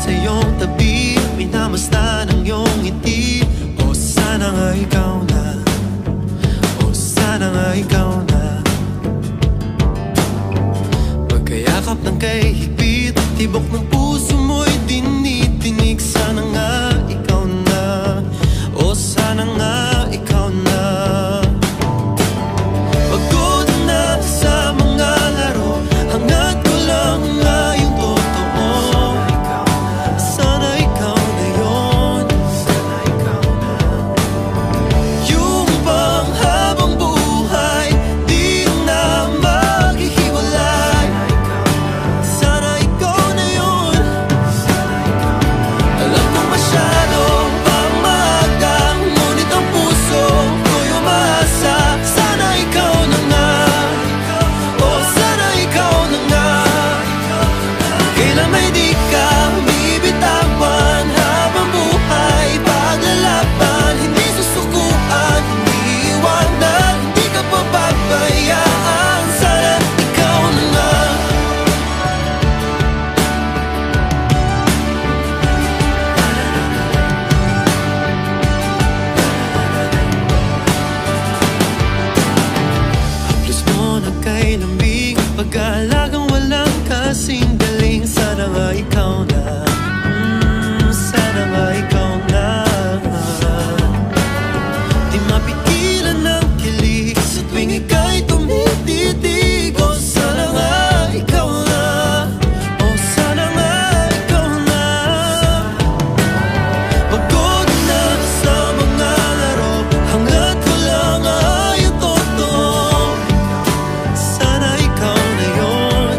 sa iyong tabi, minamasdan ang iyong ngiti. O sana nga ikaw na, o sana nga ikaw na. Magkayakap ng kay higpit, tibok ng puso mo'y dinitinig. Sana nga ikaw na, o sana nga ikaw na. Pagod na sa mga laro, hangad ko lang nga yung totoo. Sana ikaw na yun, sana ikaw na. Yung bang habang buhay di na maghihiwalay. Sana ikaw na yun, sana ikaw na. Alam ko masyado pang maaga, ngunit ang puso ko'y umaasa. Sana ikaw na nga, o sana ikaw na nga. Kailan may di ka bibitawan, habang buhay paglalaban. Hindi susukuan, hindi iwanan, hindi ka papabayaan. Sana ikaw na nga. Haplos mo na kay lambing, pag-aalagang walang kasing galing. Sana nga ikaw na, sana nga ikaw na. Di mapigilan ng kilig sa tuwing ika'y tumititig. O sana nga ikaw na, o sana nga ikaw na. Pagod na sa mga laro, hangad ko lang ay ang totoo. Sana ikaw na yun,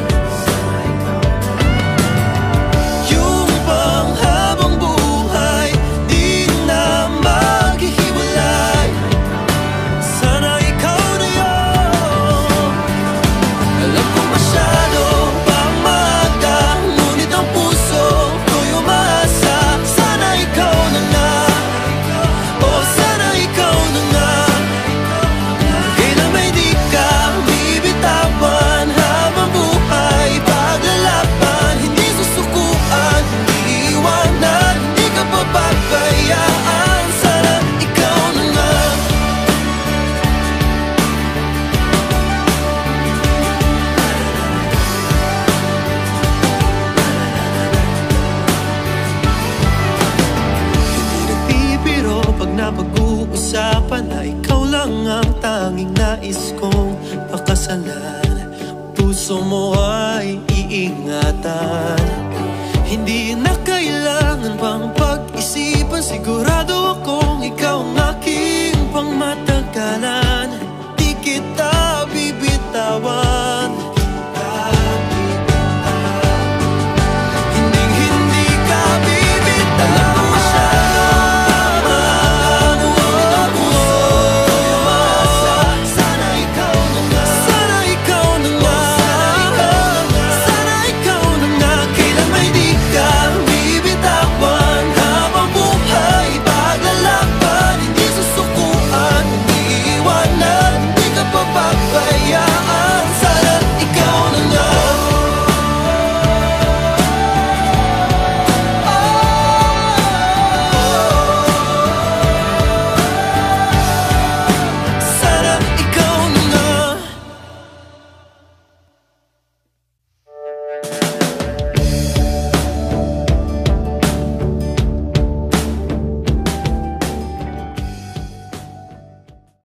yung pang habang buhay di na maghihiwalay. Sana ikaw na yun. Alam ko masyado pang maaga, ngunit ang puso ko'y umaasa. Sana ikaw na nga, o sana ikaw na nga. Kailan may di ka bibitawan, habang buhay paglalaban. Hindi susukuan, hindi iwanan, hindi ka papabayaan. Sana ikaw na nga. Hindi nagbibiro pag napag-uusapan na ikaw lang ang tanging nais kong pakasalan. Puso mo ay iingatan, hindi na kailangan pang pag-isipan. Sigurado akong ikaw ang aking pangmatagalan.